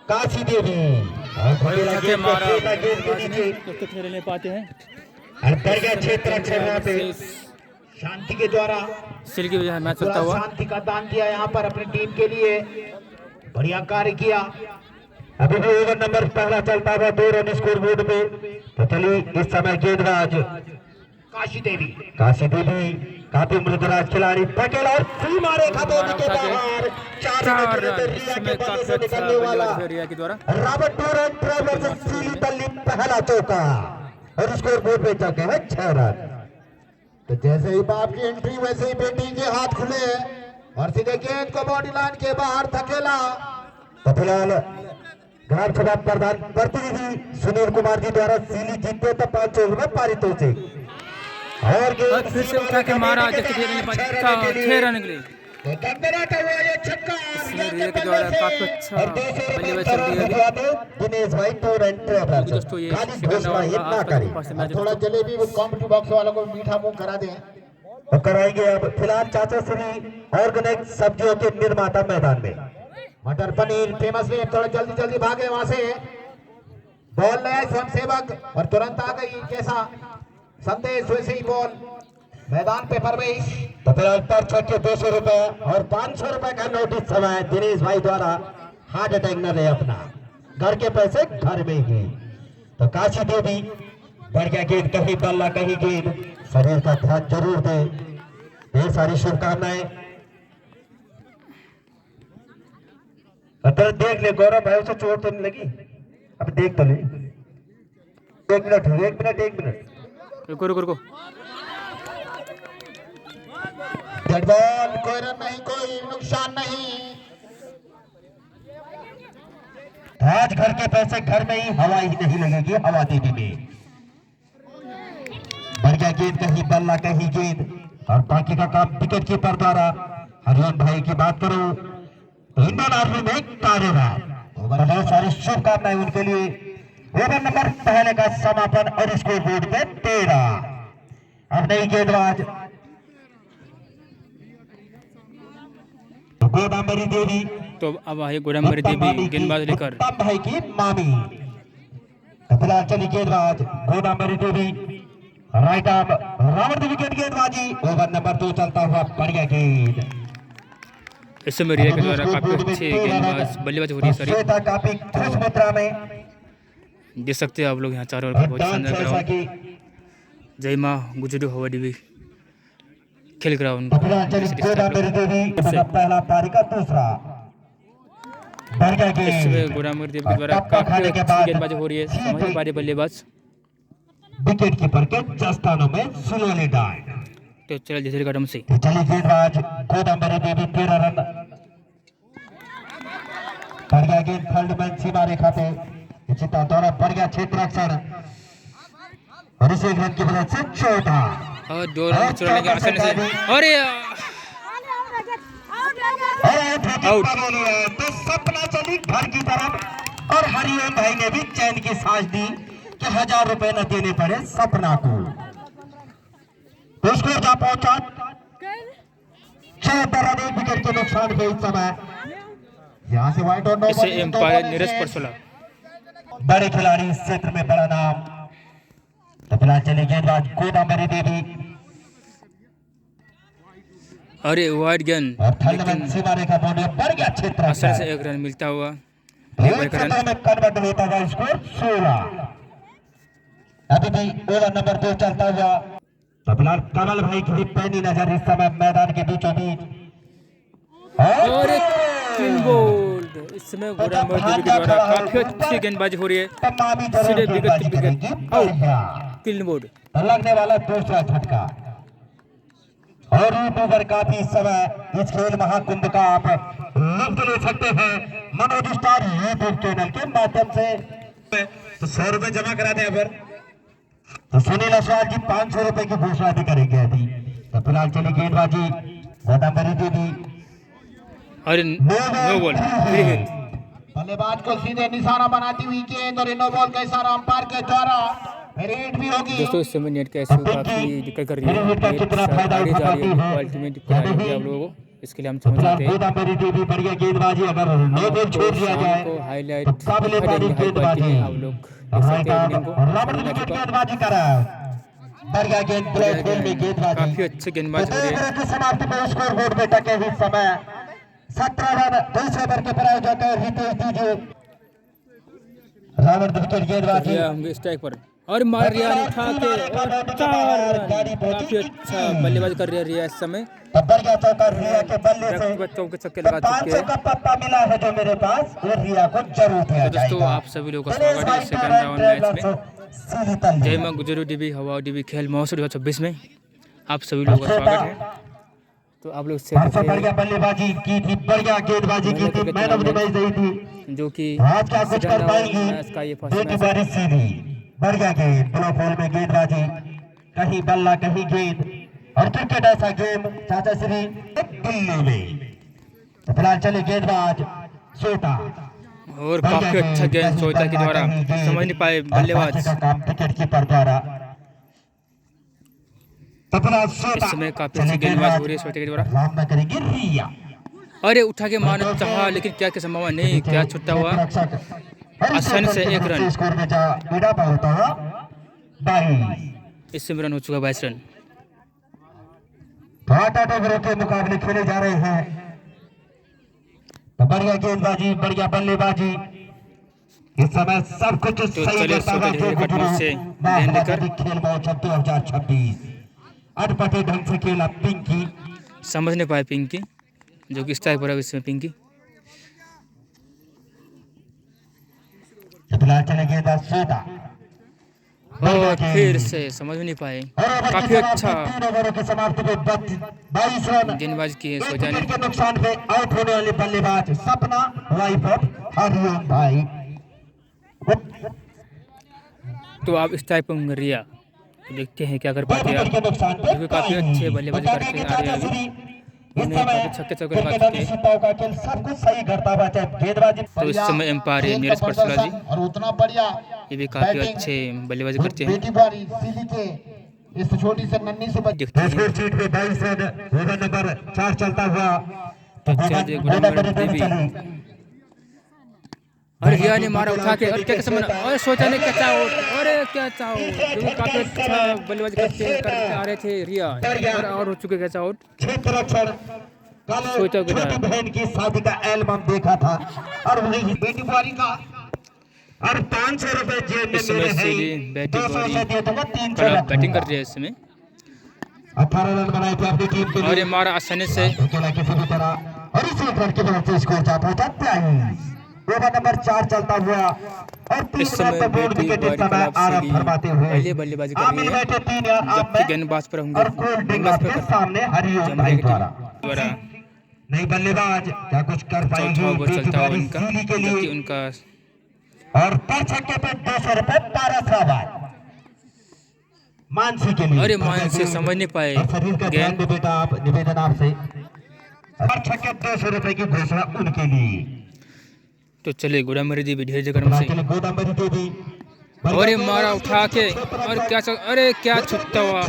काशी देवी खेलने पाते हैं क्षेत्र पे शांति के द्वारा सिल की वजह मैच चलता हुआ शांति का दान दिया यहाँ पर अपनी टीम के लिए, बढ़िया कार्य किया। अभी भी ओवर नंबर पहला चलता हुआ 2 रन स्कोर बोर्ड पे। तो चलिए इस समय गेंदबाज काशी देवी काफी मृदुराज खिलाड़ी पटेल और सी मारे खतौनी के बाहर 4 रन से निकलने वाला रॉबर्ट टूरन ट्रेवलर्स सीली तल्ली पहला चौका और स्कोर बोर्ड पे चौके हैं 6 रन। तो जैसे ही बाप की एंट्री वैसे ही बेटी के हाथ खुले और सीधे गेंद को बॉडी लाइन के बाहर धकेला। तो फिलहाल ग्राम सभा प्रधान प्रतिनिधि सुनील कुमार जी द्वारा सीली जीतते तो 5 ओवर में पारितोषिक और फिर से उठा के मारा 6 रन के लिए दिनेश भाई टूर एंड ट्रेवलर्स दोस्तों ये थोड़ा जलेबी कॉमेडी बॉक्स वालों को मीठा मुंह करा दें तो कराएंगे। अब फिलहाल चाचा श्री ऑर्गेनिक सब्जियों के निर्माता मैदान में मटर पनीर फेमस है। थोड़ा जल्दी भागे वहां से बॉल ले आए स्वयं सेवक और तुरंत आ गई कैसा संदेश वैसे ही बॉल मैदान पे प्रवेश। तो फिलहाल पर छक्के 200 रुपए और 500 रुपए का नोटिस समय दिनेश भाई द्वारा हार्ट अटैक न रहे अपना घर के पैसे घर में ही। तो काशी देवी बढ़ गया गेंद कहीं बल्ला कहीं गेंद शरीर का ध्यान जरूर दे। ढेर सारी शुभकामनाएं। देख ले गौरव भाई उसे चोट तो नहीं लगी अब देख तो ले 1 मिनट रुको डेड बॉल कोई रन नहीं कोई नुकसान नहीं। आज घर के पैसे घर में ही हवा ही नहीं लगेगी हवा देवी में। बढ़िया गेंद कहीं बल्ला कहीं गेंद और बाकी का काम विकेट कीपर द्वारा हरिओम भाई की बात करो तो इंडियन आर्मी में कार्यरत ओवर में सारी शुभकामनाएं उनके लिए। ओवर नंबर पहले का समापन और स्कोर बोर्ड पे 13। अब नई गेंदबाज गोदावरी देवी। तो अब आई गोदावरी देवी गेंदबाज लेकर भाई की मामी। फिलहाल चली गेंदबाज गोदावरी देवी राइट आर्म रावण देवी गेंदबाजी ओवर नंबर 2 चलता हुआ बढ़िया गेंद इस समय रिया के द्वारा काफी अच्छी गेंदबाज बल्लेबाज हो रही है। सॉरी काफी खुश मुद्रा में देख सकते हैं आप लोग यहाँ चारों ओर बहुत शानदार ग्राउंड जय माँ गुजरू हवा देवी खेल ग्राउंड पहला पारी का दूसरा गोदावरी देवी के द्वारा काफी अच्छी गेंदबाजी हो रही है। समझ पा रहे बल्लेबाज विकेट कीपर के जस्तानों में स्लोली डाइड। तो चल जैसे कदम से चली गेंदबाज गोदावरी देवी 13 रन। बढ़िया गेंद फील्डमैन सीमा रेखा पे चिता दौरा बढ़िया क्षेत्र अक्सर और इस एक रन की वजह से 14 और 2 रन चुराने के आसानी से अरे आउट। तो सपना चली घर की तरफ और हरिओम भाई ने भी चैन की सांस दी कि 1000 रुपए न देने पड़े सपना को। तो स्कोर जा पहुंचा 14 रन 1 विकेट के नुकसान पे इस समय यहाँ से वाइड और इसे एम्पायर नीरज परसोला बड़े खिलाड़ी इस क्षेत्र में बड़ा नाम। तो फिलहाल चले गेंदबाज गोदावरी देवी अरे वाइड गेंद सीमा रेखा बॉडी बढ़ गया क्षेत्र आसानी से 1 रन मिलता हुआ कन्वर्ट होता हुआ स्कोर 16। अभी भी ओवर नंबर 2 चलता हुआ। तो फिलहाल कमल भाई की पहली नजर इस समय मैदान के बीचों बीच और क्लीन बोल्ड इस समय गोदावरी देवी के द्वारा काफी अच्छी गेंदबाजी हो रही है। सीधे विकेट आउट क्लीन बोल्ड लगने वाला दूसरा झटका और यूट्यूबर काफी इस समय इस खेल महाकुंभ का आप लुत्फ ले सकते हैं मनोज स्टार यूट्यूब चैनल के माध्यम से। तो 100 रुपए जमा करा दें पर तो सुनील अश्वाल जी 500 रुपए की घोषणा भी करेंगे अभी। तो फिलहाल चली गेंदबाजी गोदावरी देवी अरे नो बॉल फ्री हिट बल्लेबाज को सीधे निशाना बनाती हुई गेंद और नो बॉल का इशारा अंपायर के द्वारा रेड भी होगी। दोस्तों इस समय नेट का इशू काफी दिक्कत कर रही है। क्वालिटी में दिक्कत आ रही है आप लोगों को। इसके लिए हम समझ सकते हैं गोदावरी देवी बढ़िया गेंदबाजी, अगर नो बॉल छोड़ दिया जाए को हाईलाइट तो काबिले पारी गेंदबाजी। आप लोग देख सकते हैं इवनिंग को रॉबर्ट विकेट गेंदबाजी कर रहा है, बढ़िया गेंद ब्लॉक होल में गेंदबाजी, काफी अच्छे गेंदबाज हो रहे हैं। की समाप्ति में स्कोर बोर्ड पे टके हुए समय 17 रन, दूसरे ओवर के प्रायोजक रितेश दीजिए। रॉबर्ट विकेट गेंदबाजी होंगे स्ट्राइक पर और मार रिया ने उठा के और 4 रन, काफी अच्छा बल्लेबाजी कर रही है रिया इस समय। बढ़िया चौका रिया के बल्ले से बच्चों के छक्के लगा चुके 500 हैं। का पत्ता मिला है जो मेरे पास, वो रिया को जरूर दिया तो दोस्तों जाएगा। आप सभी लोगों का स्वागत है सेकंड राउंड मैच में जय मां गुजरू डीबी हवा डीबी खेल महोत्सव 2026 में आप सभी लोगों का स्वागत है। तो आप लोग से बढ़िया बल्लेबाजी की थी, बढ़िया गेंदबाजी की थी, मैन ऑफ द मैच रही थी, जो कि आज क्या कुछ कर पाएंगी मैच का ये फर्स्ट बेटी मैच बारी सीधी, बढ़िया गेंद ब्लॉक होल में गेंदबाजी, कहीं बल्ला कहीं गेंद, और क्रिकेट ऐसा गेम चाचा श्री दिल्ली में। तो फिलहाल चले गेंदबाज सोटा, और काफी अच्छा गेंद सोचा के द्वारा समझ नहीं पाए बल्लेबाज, विकेट कीपर द्वारा। तो फिलहाल सोटा इस समय काफी अच्छी गेंदबाजी हो रही है सोचे के द्वारा। राम में करेगी रिया, अरे उठा के मारना चाहा लेकिन क्या क्या संभावना नहीं, क्या छुट्टा हुआ आसानी से 1 रन। स्कोर में जा बिना होता है 22। इस समय रन हो चुका 22 रन। 8 ओवरों के मुकाबले खेले जा रहे हैं, तो बढ़िया गेंदबाजी, बढ़िया बल्लेबाजी, इस समय सब कुछ सही चलिए करता हुआ सोते कदमों से ध्यान देकर खेल महोत्सव 2026 अटपटे ढंग से खेला पिंकी, समझ नहीं पाए पिंकी, जो कि स्ट्राइक पर है इसमें पिंकी। फिलहाल चले गेंदबाज सोटा, और फिर से समझ नहीं पाए, काफी अच्छा 3 ओवरों की समाप्ति में 22 रन गेंदबाजी की है एक सोचा ने। विकेट के नुकसान पे आउट होने वाली बल्लेबाज सपना वाइफ ऑफ हरिओम भाई। तो आप स्ट्राइक पर होंगे रिया, तो देखते हैं क्या कर पाते हैं विकेट के आप, नुकसान पे जो कि काफी अच्छे बल्लेबाजी करके आ रहे हैं अभी। उन्हें काफी छक्के चौके लगा चुके हैं। सब कुछ सही करता हुआ चाहे गेंदबाजी। तो इस समय एम्पायर है नीरज परसुला जी, और उतना बढ़िया ये भी काफी अच्छे बल्लेबाजी करते हैं। बेटी बारी सीली के इस छोटी से नन्ही से देखते हैं सीट पे 22 रन, ओवर नंबर 4 चलता हुआ, अच्छा जी गुलाम देवी, और रिया ने मारा उठा के, और क्या समझ, और सोचा ने क्या चाहो, अरे क्या चाहो, जो कि काफी अच्छा बल्लेबाजी करके आ रहे थे रिया, और आउट हो चुके कैच आउट। क्षेत्र रक्षण सोचा कल छोटी बहन की शादी का एल्बम देखा था, और वही बेटी बारी का, और 500 रुपए जेब में इस समय मेरे सीधी हैं, बैटिंग 200 दिए तो मैं 300 खराब बैटिंग रखूंगा। कर रही है इस समय, 18 रन बनाए थे अपनी टीम के और ये लिए, मारा आसानी से। अकेला किसी भी तरह, और इसी रन की वजह से स्कोर जा पहुंचा 23। ओवर नंबर 4 चलता हुआ, और 3 इस रन समय पर बोर्ड बेटी विकेट इस बारी समय क्लब आराम सीधी फरमाते हुए पहले बल्लेबाजी कर रही आमिर है, बैठे 3 रन आप जबकि गेंदबाज पर होंगे और कोल्ड ड्रिंक आपके सामने हरिओम भाई द्वारा नहीं बल्लेबाज क्या कुछ कर पाएंगे चौथा ओवर बेटी चलता हुआ बारी उनका, सीली के जबकि लिए, उनका और पर छक्के पे 200 रुपए 12 सवाल मानसी के लिए। अरे मानसी समझ नहीं पाए और शरीर का ध्यान गेंद, दे बेटा, आप निवेदन आपसे, और छक्के 200 रुपए की घोषणा उनके लिए। तो चले गोदावरी देवी ढेर जगह से, गोदावरी देवी, और ये मारा उठा के, और क्या अरे क्या छुट्टा हुआ,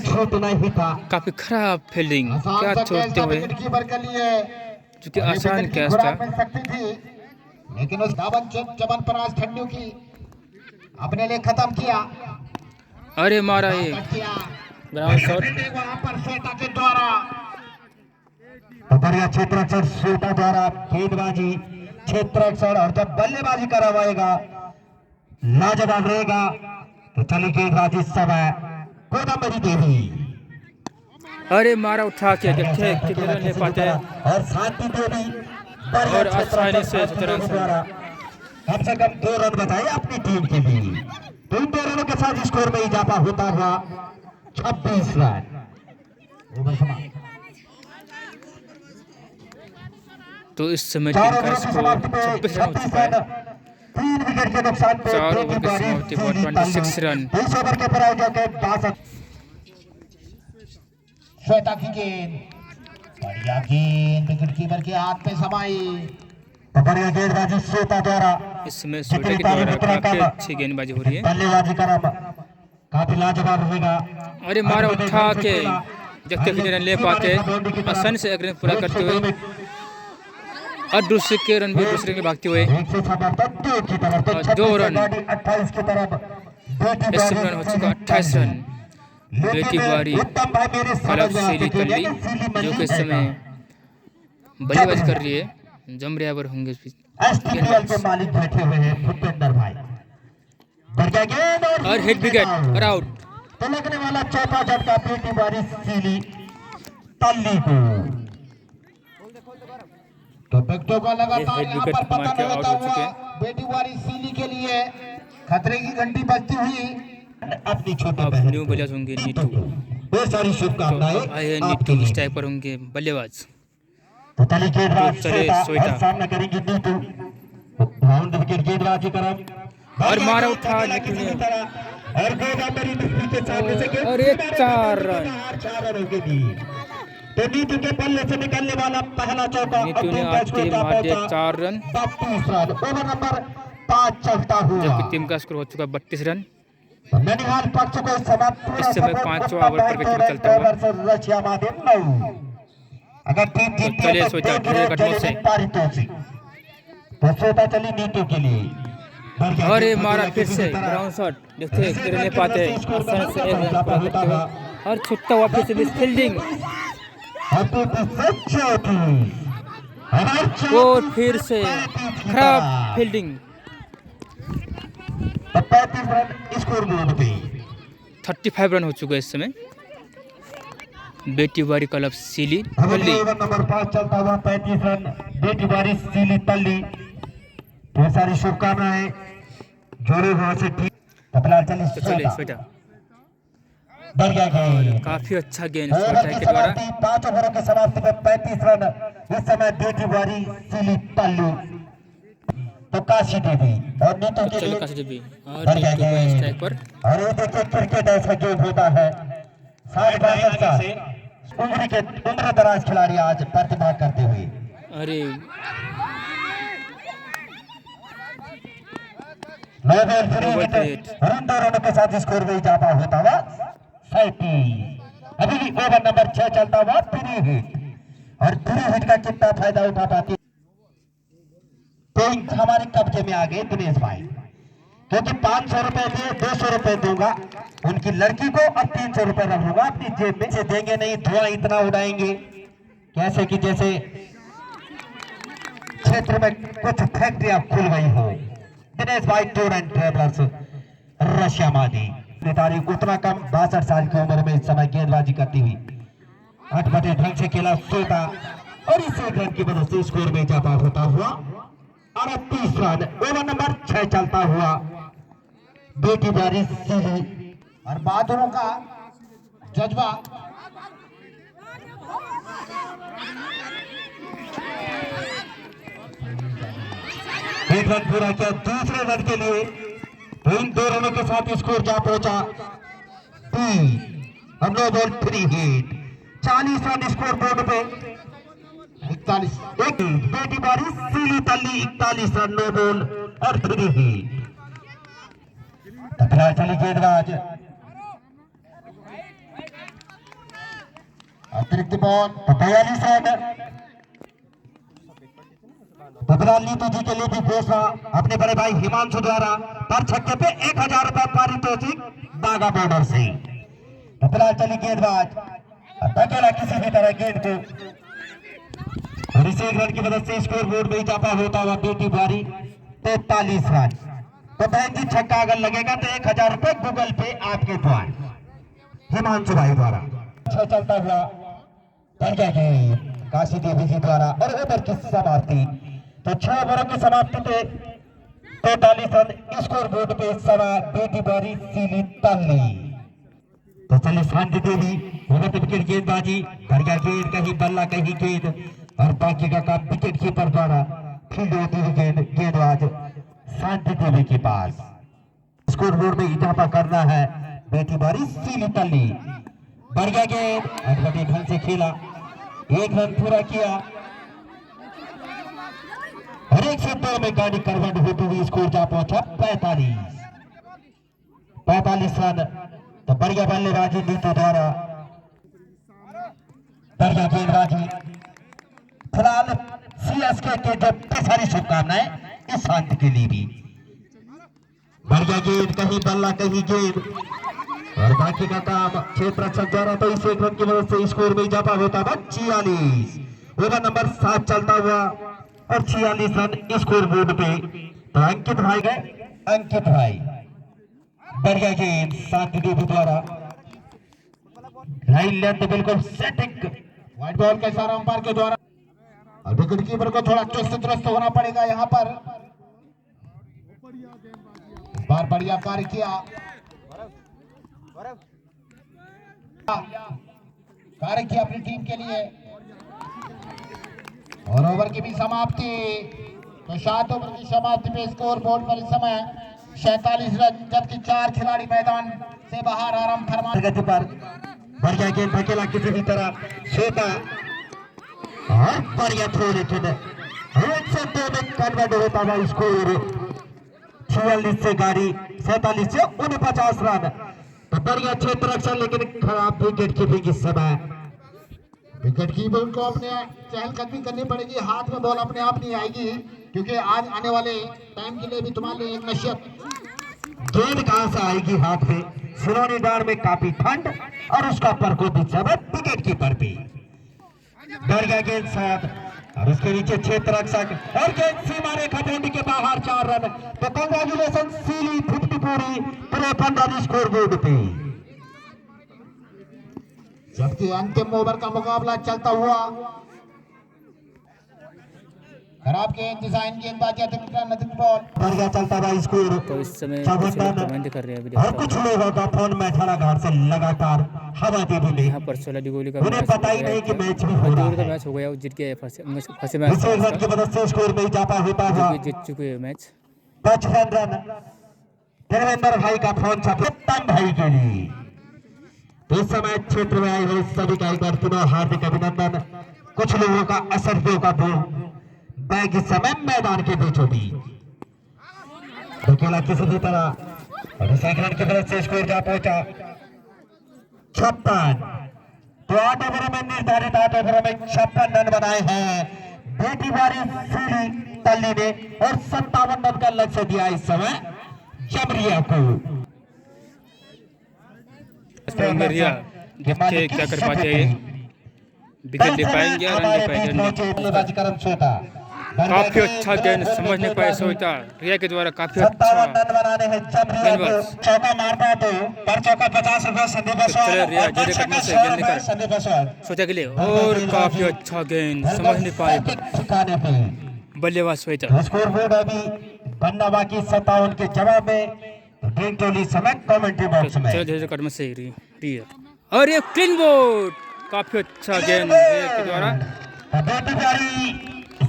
छूटना ही था, काफी खराब फील्डिंग, क्या छोड़ते हुए, क्योंकि आसान कैच था। लेकिन उस धावन चमन पराज ठंडू की अपने लिए खत्म किया, अरे मारा ये ग्राउंड शॉट, वहां पर सोटा के द्वारा, बढ़िया क्षेत्ररक्षण सोटा द्वारा गेंदबाजी क्षेत्ररक्षण, और जब बल्लेबाजी करवाएगा लाजवाब रहेगा। तो चली गेंदबाजी इस समय गोदावरी देवी, अरे मारा उठा के, कितने रन ले पाते हैं, और शांति देवी और आसानी से द्वारा कम से कम 2 रन बताए अपनी टीम के लिए, तो इन 2 रनों के साथ स्कोर में इजाफा होता हुआ 26 रन। तो इस समय टीम का स्कोर 26 रन हो चुका है। 3 विकेट के नुकसान पे 4 ओवर की समाप्ति पर 26 रन। 20 ओवर के प्रायोजक है 62। श्वेता की गेंद, बढ़िया गेंद विकेट कीपर के हाथ में समाई, तो बढ़िया गेंदबाजी श्वेता द्वारा, इस समय सोटे के द्वारा काफी अच्छी गेंदबाजी हो रही है। बल्लेबाजी का काफी लाजवाब होगा। अरे मारा उठा के, देखते कितने रन ले पाते हैं। आसानी से एक रन पूरा करते हुए और दूसरे के रन भी दूसरे के भागते हुए 2 रन। इस रन हो चुका 28 रन। बेटी बारी क्लब सीली तल्ली जो कि इस समय बल्लेबाजी कर रही है। जमरियावर होंगे के मालिक बैठे हुए हैं भूपेंद्र भाई। और हिट विकेट और आउट। तो लगने वाला चौथा झटका बेटी बारी सीली तल्ली को। तो विकेटों का लगातार हिट यहाँ विकेट पर मार के पतन आउट होता हो चुके हुआ हैं। बेटी बारी सीली के लिए खतरे की घंटी बजती हुई अपनी छोटे अब बहन न्यू बल्लेबाज होंगे नीतू। बहुत सारी तो शुभकामनाएं अब आए आपके नीतू लिए। स्ट्राइक पर होंगे बल्लेबाज। तो चलिए गेंदबाज चले श्वेता श्वेता। सामना करेंगे नीतू। बाउंड विकेट गेंदबाजी करम और मारा उठा नीतू ने। और गोगा मेरी दृष्टि के सामने से और एक 4 रन। 4 रनों के लिए तो नीतू के बल्ले से निकलने वाला पहला चौका नीतू ने आज टीम मार दिया 4 रन 32 रन। ओवर नंबर 5 चलता हुआ जबकि टीम का स्कोर हो चुका 32 रन। ननिहाल पक्ष को इस समय 5वां ओवर पर विकेट चलता हुआ। रशिया मादे 9। अगर टीम जीतती चलिए है श्वेता, तो ढेर कदमों से। पारितों से तो श्वेता चली नीतू के लिए। और ये मारा फिर से ग्राउंड शॉट। देखते गिरने पाते आसानी से एक रन पूरा करते हुए और छुट्टा हुआ फिर से मिस फील्डिंग और फिर से खराब फील्डिंग। 35 रन स्कोर बोर्ड पे 35 रन हो चुके हैं इस समय। बेटी बारी क्लब सीली तल्ली ओवर नंबर 5 चलता हुआ 35 रन बेटी बारी सीली तल्ली। बहुत सारी शुभकामनाएं जोड़े हुए से ठीक फिलहाल चलिए तो चलिए श्वेता। बढ़ गया गेंद। काफी अच्छा गेंद श्वेता के द्वारा। 5 ओवरों की समाप्ति में 35 रन इस समय बेटी बारी सीली तल्ली। तो काशी देवी और नीतू के चलो लिए काशी देवी और बढ़ गया नीतू को गेंद। स्ट्राइक पर। और ये देखिए क्रिकेट ऐसा गेम होता है 60-62 साल उम्र दराज खिलाड़ी आज प्रतिभा करते हुए। अरे नोबेल फ्री हिट रन 2 रनों के साथ स्कोर में इजाफा होता हुआ 37। अभी भी ओवर नंबर 6 चलता हुआ फ्री हिट। और फ्री हिट का कितना फायदा उठा पाती तो हमारे कब्जे में आ गए दिनेश भाई। क्योंकि 500 रुपए दिए 200 रुपए दूंगा उनकी लड़की को और 300 रुपए रखूंगा अपनी जेब में से देंगे नहीं। धुआं इतना उड़ाएंगे कैसे कि जैसे क्षेत्र में कुछ फैक्ट्रियां खुल गई हो। दिनेश भाई टूर एंड ट्रेवलर्स रशिया मादी तारीख उतना कम 62 साल की उम्र में इस समय गेंदबाजी करती हुई अटपटे ढंग से खेला श्वेता और इस एक रन की मदद से स्कोर में इजाफा होता हुआ 38 रन। ओवर नंबर 6 चलता हुआ बेटी बारी सीली और बहादुरों का जज्बा एक रन पूरा किया। दूसरे रन के लिए इन 2 रनों के साथ स्कोर जा पहुंचा 3। हम लोग ball free hit 40 run score board पे 41। एक बेटी बारी सीली तल्ली 41 रन नो बॉल और फ्री हिट। फिलहाल चली गेंदबाज अतिरिक्त बॉल 42 रन। बदलाव नीतू जी के लिए भी घोषणा अपने बड़े भाई हिमांशु द्वारा पर छक्के पे 1000 रुपए पारितोषिक बागा बॉर्डर से। फिलहाल चली गेंदबाज अकेला किसी भी तरह गेंद को और इस एक रन की मदद से स्कोर बोर्ड में इजाफा होता हुआ बेटी बारी 43 रन। तो बहन जी छक्का अगर लगेगा तो 1000 रुपए गूगल पे आपके द्वारा हिमांशु भाई द्वारा। अच्छा चलता हुआ काशी देवी जी द्वारा और ओवर की समाप्ति। तो 6 ओवरों की समाप्ति पे 43 रन स्कोर बोर्ड पे इस समय बेटी बारी सीली तल्ली। तो चलिए शांति देवी विकेट गेंदबाजी बढ़िया गेंद कहीं बल्ला कहीं गेंद और बाकी का काम विकेट कीपर द्वारा फील्ड होती हुई गेंदबाज शांति देवी के पास। स्कोर बोर्ड में इजाफा करना है बेटी बारी सीली तल्ली। बढ़िया गेंद अटपटे ढंग से खेला 1 रन पूरा किया। हर एक क्षेत्रों में गाड़ी करवट होती हुई स्कोर जा पहुंचा 45 रन। तो बढ़िया बल्लेबाजी नीतू द्वारा बढ़िया गेंदबाजी। फिलहाल सीएसके के जो सारी शुभकामनाएं इस अंत के लिए भी। बढ़िया गेंद, कहीं बल्ला कहीं गेंद, और बाकी का काम क्षेत्र रक्षक द्वारा। तो इस एक रन की मदद से स्कोर में इजाफा होता है 46। ओवर नंबर 7 चलता हुआ और 46 रन स्कोर बोर्ड पे। तो अंकित भाई गए, अंकित भाई बढ़िया गेंद शांति देवी द्वारा, लाइन लेंथ बिल्कुल सेटिंग, व्हाइट बॉल का इशारा अंपायर के द्वारा। और विकेट कीपर को थोड़ा चुस्त दुरुस्त होना पड़ेगा यहाँ पर। इस बार बढ़िया कार्य किया, कार्य किया अपनी टीम के लिए। और ओवर की भी समाप्ति। तो 7 ओवर की समाप्ति पे स्कोर बोर्ड पर इस समय 47 रन, जबकि 4 खिलाड़ी मैदान से बाहर आराम फरमा गति पर। बढ़िया गेंद धकेला किसी भी तरह छोटा और बढ़िया थ्रो, लेकिन 102 में कन्वर्ट होता हुआ स्कोर 46 से गाड़ी 47 से 49 रन। तो बढ़िया क्षेत्र रक्षण, लेकिन खराब विकेट कीपिंग इस समय। विकेट कीपर को अपने चहलकदमी करनी पड़ेगी, हाथ में बॉल अपने आप नहीं आएगी, क्योंकि आज आने वाले टाइम के लिए भी तुम्हारे लिए एक नसीहत, गेंद कहां से आएगी हाथ में। सिरोनी डार में काफी ठंड और उसका प्रकोप इस समय विकेट कीपर भी। बढ़िया गेंद साथ, और उसके नीचे क्षेत्र रक्षक, और गेंद सीमा रेखा बाउंड्री के बाहर 4 रन। तो कांग्रेचुलेशन सीली 50 पूरी 53 रन स्कोर बोर्ड पे। जबकि अंतिम ओवर का मुकाबला चलता हुआ, खराब गेंद, डिजाइन गेंदबाजी, अतिरिक्त बॉल, बढ़िया चलता हुआ स्कोर। तो इस समय कमेंट कर रहे हैं और कुछ लोगों का फोन में घाट से लगातार हवा दे भी नहीं, यहाँ पर 16 डिगोली का उन्हें पता ही नहीं कि मैच भी हो रहा है। मैच हो गया, जीत गए फंसे मैच, इस रन की मदद से स्कोर में इजाफा होता हुआ जीत चुके हैं मैच 55 रन। धर्मेंद्र भाई का फोन छप्पन भाई के लिए। तो इस समय क्षेत्र में आए हुए सभी का एक बार पुनः हार्दिक अभिनंदन। कुछ लोगों का असर का बैग इस समय मैदान के बीचों बीच धकेला किसी भी तरह, और इस एक रन की मदद से स्कोर जा पहुंचा 56। तो 8 ओवर में निर्धारित 8 ओवर में 56 रन बनाए हैं बेटी बारी सूरी तल्ली ने, और 57 रन का लक्ष्य दिया इस समय जमरिया को। देखिए क्या कर पाते हैं, विकेट ले पाएंगे या रन ले पाएंगे। काफी अच्छा गेंद, समझ नहीं पाए सोचा रिया के द्वारा, काफी अच्छा चौका मारता तो पर चौका 50 रुपए सोचा के लिए, और काफी अच्छा गेंद, समझ नहीं पाए बल्लेबाज सोचा। स्कोर बोर्ड अभी बनना बाकी 57 के जवाब में टोली समय कमेंट्री बॉक्स में। चलो कदम से रिया, और ये क्लीन बोर्ड, काफी अच्छा गेंद रिया के द्वारा।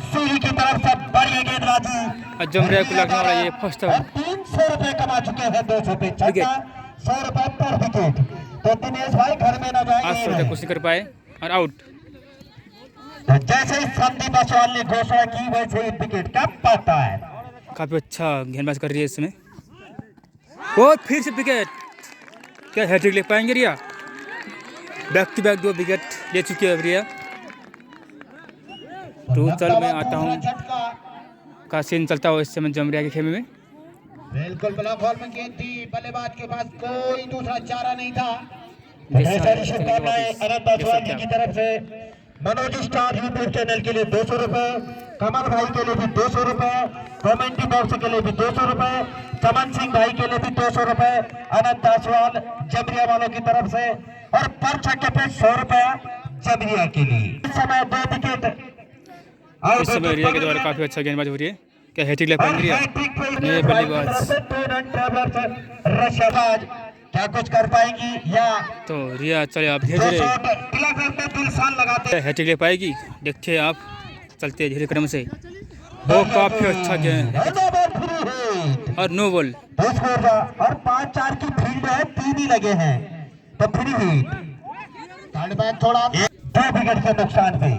सीरी की तरफ से बढ़िया गेंदबाजी, जमरिया को लगने वाला ये फर्स्ट 300 रुपए कमा चुके हैं, 200 पे 100 रुपए पर विकेट। तो दिनेश भाई घर में न जाएंगे, कुछ नहीं कर पाए और आउट। तो जैसे ही संदीप बसवाल ने घोषणा की वैसे ही विकेट का पाता है। काफी अच्छा गेंदबाज कर रही है इसमें, और फिर से विकेट। क्या हैट्रिक ले पाएंगे रिया? बैक टू बैक 2 विकेट ले चुके हैं रिया। तो चल मैं आता हूँ, का सीन चलता हुआ इस समय जमरिया के खेमे में। बिल्कुल ब्लॉक हॉल में गेंद थी, बल्लेबाज के पास कोई दूसरा चारा नहीं था। की तरफ से मनोज स्टार यूट्यूब चैनल के लिए 200 रुपए, कमल भाई के लिए भी 200 रुपए, कमेंट्री बॉक्स के लिए भी 200 रुपए, चमन सिंह भाई के लिए भी 200 रुपए, अनंत जायसवाल जमरिया वालों की तरफ से, और पर छक्के पे 100 रुपए जमरिया के लिए। इस समय 2 विकेट। इस समय रिया के द्वारा काफी अच्छा गेंदबाजी हो रही है। क्या हैट्रिक ले पाएंगे रिया? ये बल्लेबाज क्या कुछ कर पाएंगी या तो रिया चले आप धीरे धीरे हैट्रिक ले पाएगी, देखिए आप चलते धीरे क्रम से। वो काफी अच्छा गेंद और नो बॉल, और 5-4 की फील्ड है, 3 ही लगे हैं, तो फ्री हिट थोड़ा 2 विकेट के नुकसान पे।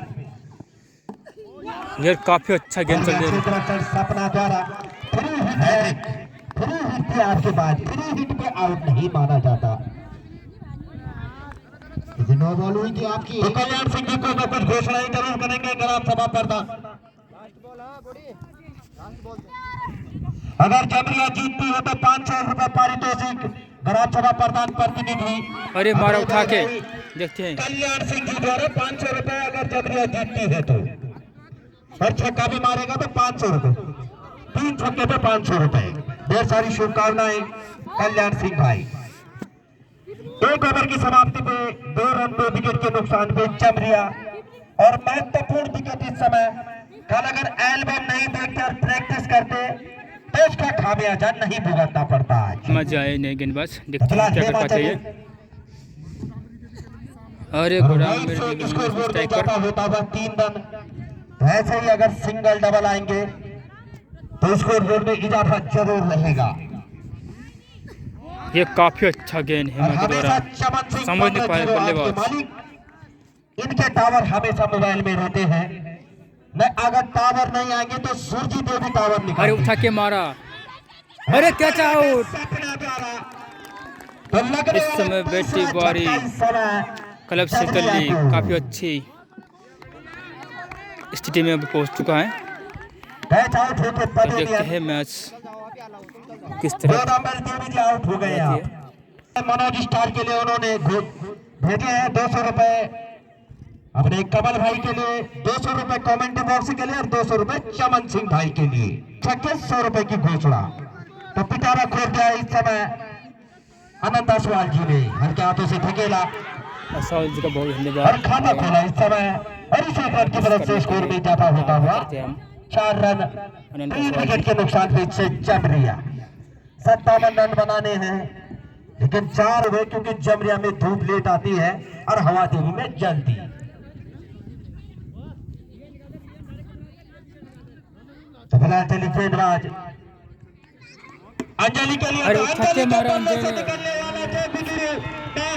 ये काफी अच्छा गेंद चल रही है। सपना द्वारा फ्री हिट के आपके बाद फ्री हिट पे आउट नहीं माना जाता। लेकिन नो बॉल हुई थी आपकी। तो कल्याण सिंह जी को तो कुछ घोषणा ही जरूर करेंगे ग्राम सभा प्रधान। अगर जमरिया जीतती है तो 500 रुपए पारितोषिक ग्राम सभा प्रधान प्रतिनिधि। अरे मारा उठा के देखते हैं। कल्याण सिंह जी द्वारा 500 रुपए अगर जमरिया जीतती है तो, और छक्का भी मारेगा तो 500 रुपए, 3 छक्के पे 500 रुपए। ढेर सारी शुभकामनाएं कल्याण सिंह भाई। 1 ओवर की समाप्ति पे 2 रन 2 विकेट के नुकसान पे जमरिया। और महत्वपूर्ण विकेट इस समय, कल अगर एल्बम नहीं देखते और प्रैक्टिस करते तो उसका खामियाजा नहीं भुगतना पड़ता है। मजा आए नहीं गेंदबाज, देखते हैं क्या कर पाते हैं। अरे गोदाम होता हुआ 3 रन। वैसे ही अगर सिंगल डबल आएंगे तो स्कोर बोर्ड में इजाफा जरूर रहेगा। ये काफी अच्छा गेंद है समझ नहीं पाए बल्लेबाज। इनके टावर हमेशा मोबाइल में रहते हैं, न अगर टावर नहीं आएंगे तो सूरजी देवी टावर निकाल। अरे उठा के मारा, अरे कैच आउट। इस समय बैटी बारी क्लब से कल्ली काफी अच्छी स्थिति में पहुंच चुका है। कैच आउट होते तो देखते हैं मैच किस तरह आउट हो गए। मनोज स्टार के लिए उन्होंने भेजे हैं 200 रुपए, अपने कमल भाई के लिए 200 रुपए, कमेंट बॉक्स के लिए, और 200 रुपए चमन सिंह भाई के लिए। 100 रुपए की घोषणा तो पिटारा खोल दिया इस समय अनंत असवाल जी ने हल्के हाथों से धकेला असवाल जी का बहुत धन्यवाद। और खाता खोला इस समय। और इसी रन की तरफ से स्कोर में इजाफा होता हुआ 4 रन 3 विकेट के नुकसान से जमरिया 57 रन बनाने हैं, लेकिन 4 हुए क्योंकि जमरिया में धूप लेट आती है और हवा देवी में जल्दी। तो फिलहाल चली गेंदबाज अंजलि के लिए। अरे छक्के मारा अंजलि,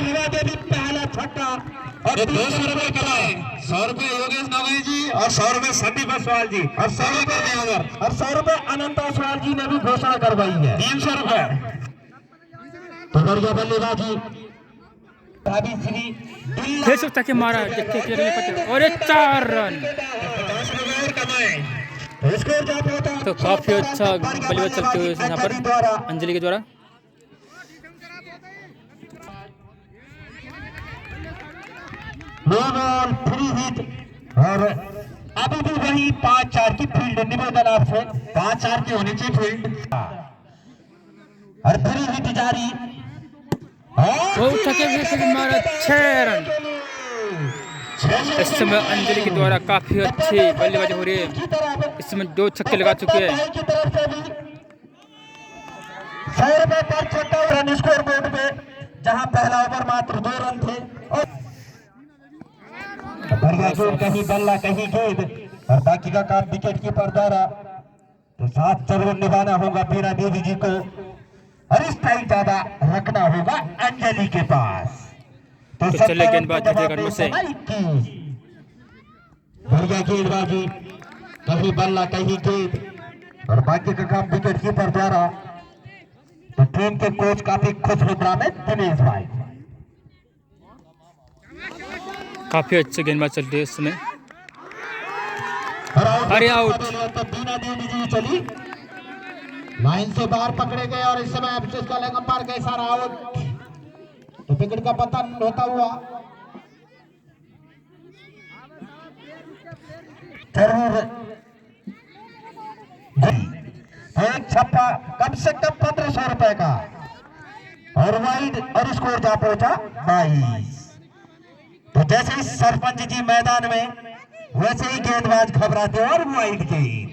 हवा देवी पहला छक्का। और 200 रुपए कमाए, 100 रुपए योगेश नवई जी और 100 रुपए संदीप असवाल जी और 100 रुपए और 100 रुपए अनंत असवाल जी ने भी घोषणा करवाई है 300 रुपए। तो बढ़िया बल्लेबाजी फिर से उठा के मारा, देखते और 4 रन। तो काफी अच्छा बल्लेबाज चलते हुए यहाँ पर अंजलि के द्वारा। No ball, free hit. और अभी भी वही 5-4 की फील्ड। निवेदन आपसे 5-4 की होनी चाहिए फील्ड। और फ्री हिट जारी। मारा 6 रन। इस समय अंजलि के द्वारा काफी अच्छी बल्लेबाजी हो रही है। इस समय 2 छक्के लगा चुके हैं। 100 रुपए पर छक्का रन स्कोर बोर्ड पे, जहां पहला ओवर मात्र 2 रन थे। और बढ़िया जोर, कहीं बल्ला कहीं गेंद, और बाकी का काम विकेट कीपर द्वारा। तो साथ जरूर निभाना होगा बीना देवी जी को, और इस टाइम ज्यादा रखना होगा अंजलि के पास। तो चले गेंदबाज से बढ़िया गेंदबाजी, कहीं बल्ला कहीं गेंद, और बाकी का काम विकेट कीपर द्वारा। तो टीम के कोच काफी खुश मुद्रा में दिनेश भाई। काफी अच्छे गेंदबाज चल रहे हैं इस समय। अरे आउट। तो बीना देवी जी चली लाइन से बाहर पकड़े गए, और इस समय अंपायर का इशारा आउट। तो विकेट का पतन होता हुआ जरूर एक छप्पा कम से कम 1500 रुपए का, और वाइड, और स्कोर जा पहुंचा 22। तो जैसे ही सरपंच जी मैदान में, वैसे ही गेंदबाज घबराते और वाइड गेंद।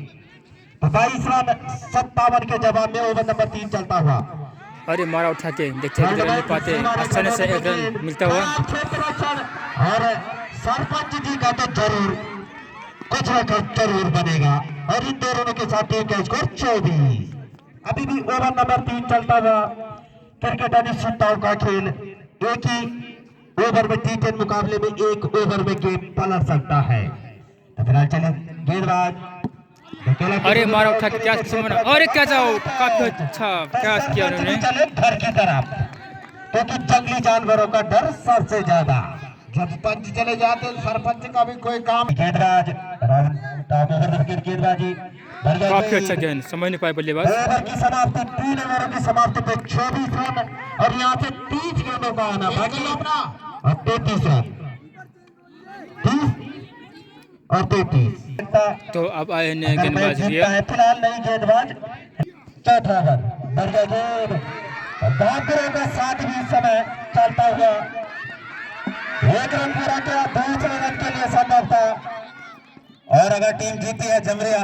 तो 22 रन 57 के जवाब में ओवर नंबर 3 चलता हुआ। अरे मारा उठा के देखते हैं पाते आसानी से 1 रन मिलता हुआ। और सरपंच जी का तो जरूर कुछ न कुछ जरूर बनेगा, और इन दोनों के साथ टीम का स्कोर 24। अभी भी ओवर नंबर 3 चलता हुआ। क्रिकेट अनिश्चितताओं का खेल, एक ही ओवर में T10 मुकाबले में 1 ओवर में गेम पलट सकता है। तो फिलहाल चले गेंदबाज। अरे मारा उठा के कैच किसी में, अरे कैच आउट। काफी अच्छा कैच किया उन्होंने। चले घर की तरफ, क्योंकि जंगली जानवरों का डर सबसे ज्यादा। जब पंच चले जाते सरपंच का भी कोई काम। गेंदबाज गेंदबाजी काफी अच्छा गेंद, समझ नहीं पाए बल्लेबाज। ओवर की समाप्ति 3 ओवरों की समाप्ति पे 24 रन और यहाँ से 30 गेंदों का आना बाकी और 33 रन 30 और 33। तो अब आए हैं गेंदबाज रिया। फिलहाल नहीं गेंदबाज चौथा ओवर बढ़िया गेंद बहादुरों का साथ भी समय चलता हुआ 1 रन पूरा किया, दूसरे रन के लिए संभव था और अगर टीम जीती है जमरिया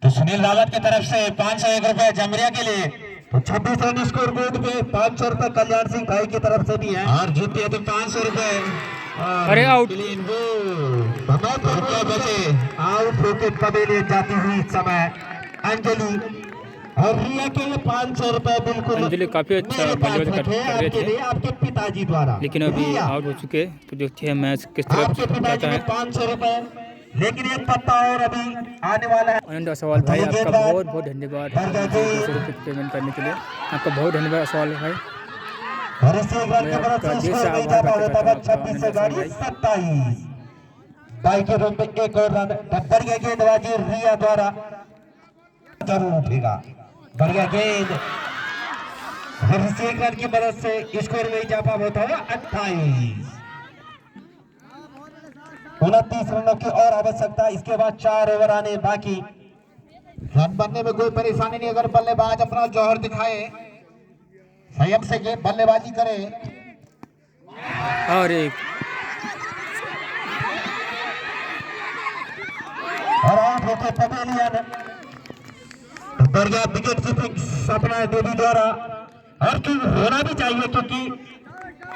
तो सुनील रावत की तरफ से 501 रुपए जमरिया के लिए। तो 26 रन स्कोर बोर्ड पे 500 रुपए कल्याण सिंह भाई की तरफ से भी है और जीती है तो 500 रुपए। अरे आउट बचे आउट विकेट पवेलियन जाती हुई इस समय अंजलि और रिया के लिए 500 रुपए बिल्कुल अंजलि काफी अच्छा बल्लेबाजी कर रहे थे आपके पिताजी द्वारा, लेकिन अभी आउट हो चुके। तो देखते हैं मैच किस तरफ आपके पिताजी जाता ने है। 500 रुपए, लेकिन एक पत्ता और अभी आने वाला है। आनंद सवाल भाई, आपका बहुत बहुत धन्यवाद 200 रुपये पेमेंट करने के लिए। आपका बहुत धन्यवाद सवाल भाई। और इसी एक रन के बाद से स्कोर में इजाफा होता है 26 से गाड़ी 27 बाई के रूप में एक और रन टप्पर के गेंदबाजी रिया द्वारा जरूर उठेगा। बढ़िया गेंद और इसी एक रन की मदद से स्कोर में इजाफा होता है 28 29 रनों की और आवश्यकता। इसके बाद 4 ओवर आने बाकी। रन बनने में कोई परेशानी नहीं अगर बल्लेबाज अपना जौहर दिखाए, संयम से बल्लेबाजी करे। और एक और आउट होते पवेलियन बढ़िया विकेट कीपिंग सपना देवी द्वारा और क्यों होना भी चाहिए क्योंकि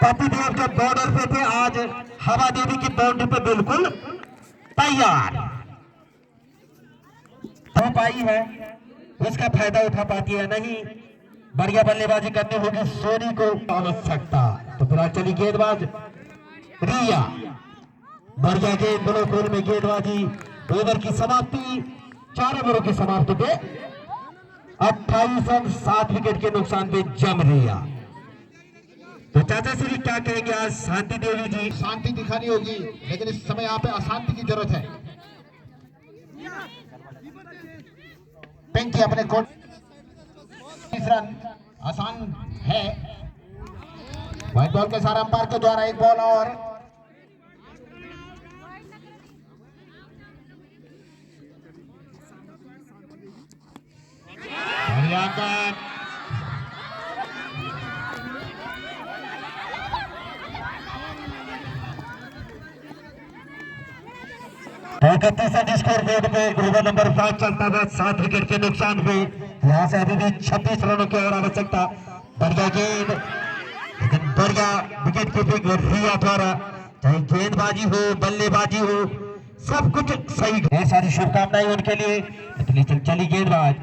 पतिदेव के बॉर्डर पे थे, आज हवा देवी की बाउंड्री पे बिल्कुल तैयार हो पाई है, उसका फायदा उठा पाती है नहीं। बढ़िया बल्लेबाजी करनी होगी सोनी को आवश्यकता। तो फिर चली गेंदबाज रिया, बढ़िया गेंद बड़ो गोल में गेंदबाजी। ओवर की समाप्ति 4 ओवरों की समाप्ति पे 28 रन 7 विकेट के नुकसान पे जम रिया। तो चाचा श्री क्या कहेंगे आज शांति देवी जी? शांति दिखानी होगी लेकिन इस समय यहाँ पे अशांति की जरूरत है। पिंकी अपने कोर्ट 30 रन आसान है। व्हाइट बॉल के सारे अंपायर के द्वारा एक बॉल और स्कोर बोर्ड पे ओवर नंबर 5 चलता है 7 विकेट के नुकसान पे। यहाँ से अभी भी 26 रनों की और आवश्यकता। बढ़िया गेंद लेकिन बढ़िया विकेट कीपिंग रिया द्वारा, चाहे गेंदबाजी हो बल्लेबाजी हो सब कुछ सही है। सारी शुभकामनाएं उनके लिए। चली गेंदबाज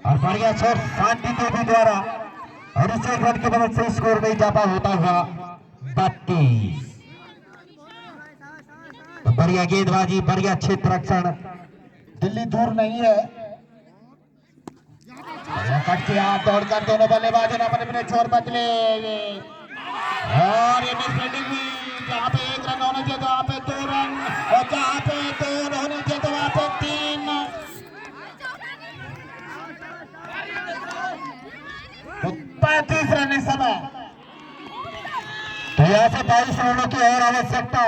और बढ़िया शॉट शांति देवी द्वारा और इसे रन की मदद से स्कोर में इजाफा होता हुआ 32। बढ़िया गेंदबाजी, बढ़िया क्षेत्र रक्षण, दिल्ली दूर नहीं है। कट के हाथ दौड़कर दोनों बल्लेबाजों ने अपने अपने छोर बदले और ये मिसफील्डिंग भी। जहाँ पे 1 रन होना चाहिए तो वहाँ पे 2 रन और जहाँ पे 2 रन होने चाहिए तो वहाँ पे 3। तो 35 रन इस समय। तो यहाँ से 22 रनों की और आवश्यकता।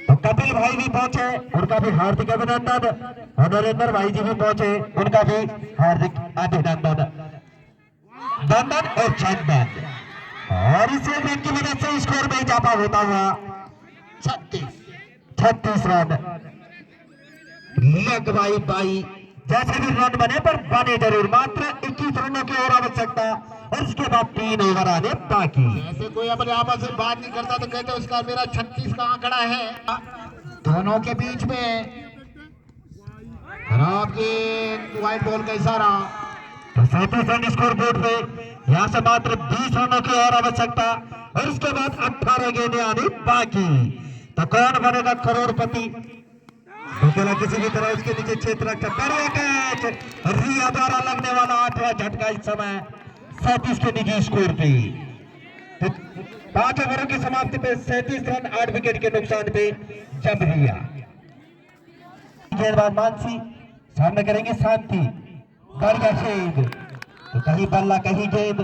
तो कपिल भाई भी पहुंचे, उनका भी हार्दिक अभिनंदन। और नरेंद्र भाई जी भी पहुंचे, उनका भी हार्दिक अभिनंदन। दंदन और चंदन और इसे रन की मदद से स्कोर में इजाफा होता हुआ 36 रन। लगवाई बाई जैसे भी रन बने पर बने जरूर। मात्र 21 रनों की और आवश्यकता और इसके बाद 3 ओवर आने बाकी। ऐसे कोई अपने आपस में बात नहीं करता तो कहते उसका मेरा 36 का आंकड़ा है। दोनों के बीच में खराब गेंद, व्हाइट बॉल का इशारा। तो 37 रन स्कोर बोर्ड पे यहाँ से मात्र 20 रनों की और आवश्यकता और इसके बाद 18 गेंदें आनी बाकी। तो कौन बनेगा करोड़पति? किसी भी तरह उसके नीचे क्षेत्र रखा कैच रिया द्वारा लगने वाला 8वां झटका इस समय 37 के निजी स्कोर पे। 5 ओवरों की समाप्ति पे 37 रन 8 विकेट के नुकसान पे जबरिया। गेंदबाज मानसी सामने करेंगे शांति, बढ़िया गेंद, तो कहीं बल्ला कहीं गेंद,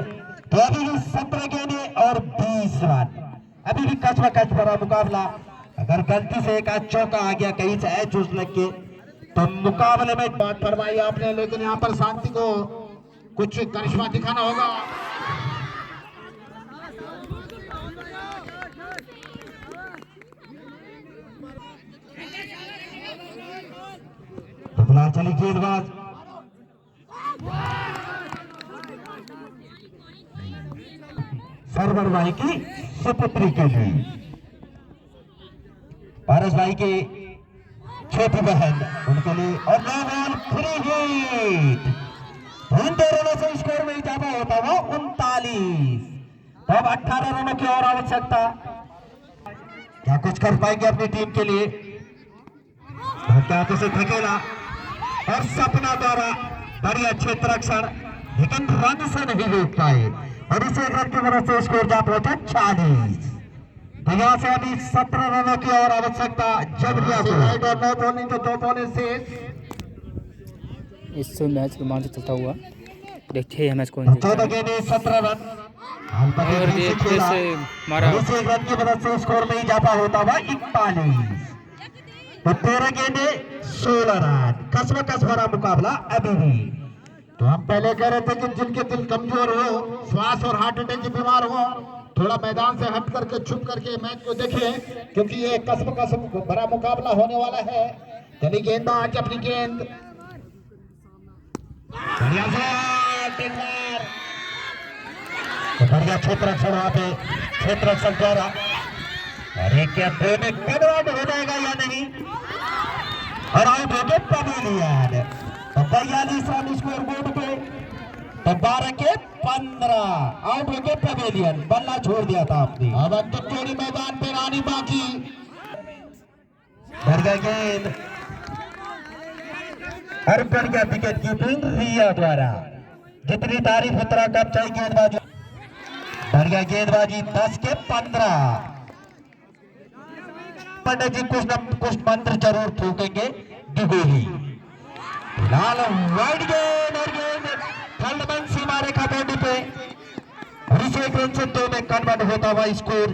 तो अभी भी 17 गेंदे और 20 रन, अभी भी कच कच भरा मुकाबला। अगर गलती से एक आज चौका आ गया कहीं से चूस लग के तो मुकाबले में बात फरमाई आपने, लेकिन यहाँ पर शांति को कुछ करिश्मा दिखाना होगा। तो फिलहाल चली गेंदबाज, सरवर भाई की सुपुत्री के लिए, पारस भाई के छोटी बहन उनके लिए, और नौबाल फ्री हिट। उन 2 रनों से स्कोर में इजाफा होता वो 39, तो अब 18 रनों की और आवश्यकता। क्या कुछ कर पाएंगे अपनी टीम के लिए? हाथों से धकेला और सपना द्वारा बढ़िया क्षेत्र रक्षण, लेकिन रन से नहीं रोक पाए, और इसे रन की वजह से स्कोर जा पहुंचा 40। तो यहाँ से अभी 17 रनों की और आवश्यकता जबरिया को। राइट और 9 बॉलिंग तो 2 बॉलिंग से इस मैच रोमांचक चलता हुआ, देखते हैं मैच कौन 14 गेंदे 17 रन, और देखते से मारा इसे रन की वजह से स्कोर में इजाफा होता हुआ 41, तो 13 गेंदे 16 रन, कसम भरा मुकाबला अभी भी। तो हम पहले कह रहे थे कि जिनके दिल कमजोर हो, श्वास और हार्ट अटैक के बीमार हो, थोड़ा मैदान से हट करके छुप करके मैच को देखिए, क्योंकि ये कसम भरा मुकाबला होने वाला है। चली गेंदबाज अपनी गेंद, बढ़िया बढ़िया क्षेत्र रक्षण, वहां पे क्षेत्र रक्षण द्वारा, अरे क्या दो में कन्वर्ट हो जाएगा या नहीं, और आउट हो गए पवेलियन। तो 42 रन स्कोर बोर्ड पे, तो 12 के 15 आउट हो गए पवेलियन, बल्ला छोड़ दिया था आपने। अब तो पूरी मैदान पे रानी बाकी, बढ़िया गेंद और बढ़िया विकेट कीपिंग रिया द्वारा, जितनी तारीफ उतना कम चाहिए गेंदबाजी, बढ़िया गेंदबाजी 10 के 15। पंडित जी कुछ मंत्र जरूर फूकेंगे, डिगोली लाल वाइड गेंद, और गेंद थर्ड सीमा रेखा बॉडी पे, और इसे 1 रन से 2 में कन्वर्ट होता हुआ स्कोर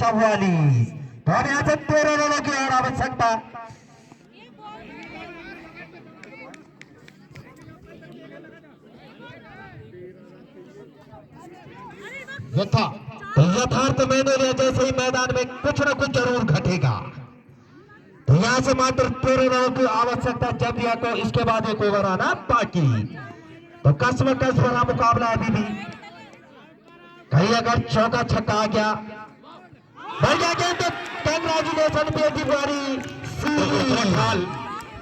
44। तो अब यहाँ से 13 रनों की और आवश्यकता। यथार्थ मैंने जैसे ही मैदान में कुछ न कुछ जरूर घटेगा, तो यहाँ से मात्र 13 रनों की आवश्यकता जबरिया को, इसके बाद 1 ओवर आना बाकी। तो कसम भरा मुकाबला अभी भी, कहीं अगर चौका छक्का आ गया, बढ़िया गेंद, तो कंग्रेचुलेशन बेटी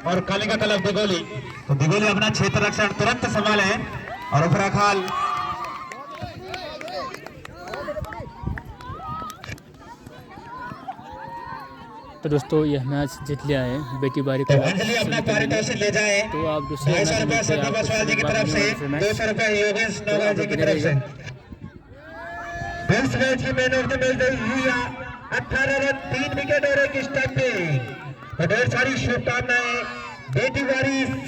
और काले का कलर दिगोली, तो दिगोली अपना क्षेत्र रक्षण तुरंत संभाले और उपरा खाल। तो दोस्तों यह मैच जीत लिया है बेटी बारी को, अंजलि अपना पारितोषिक ले जाए, तो आप दूसरे 200 रुपए संदीप जी की तरफ से, 200 रुपए योगेश नवाज जी की तरफ से। इस मैच की man of the match Riya, 18 run 3 wicket और 1 स्टंपिंग, तो ढेर सारी शुभकामनाएं बेटी बारी।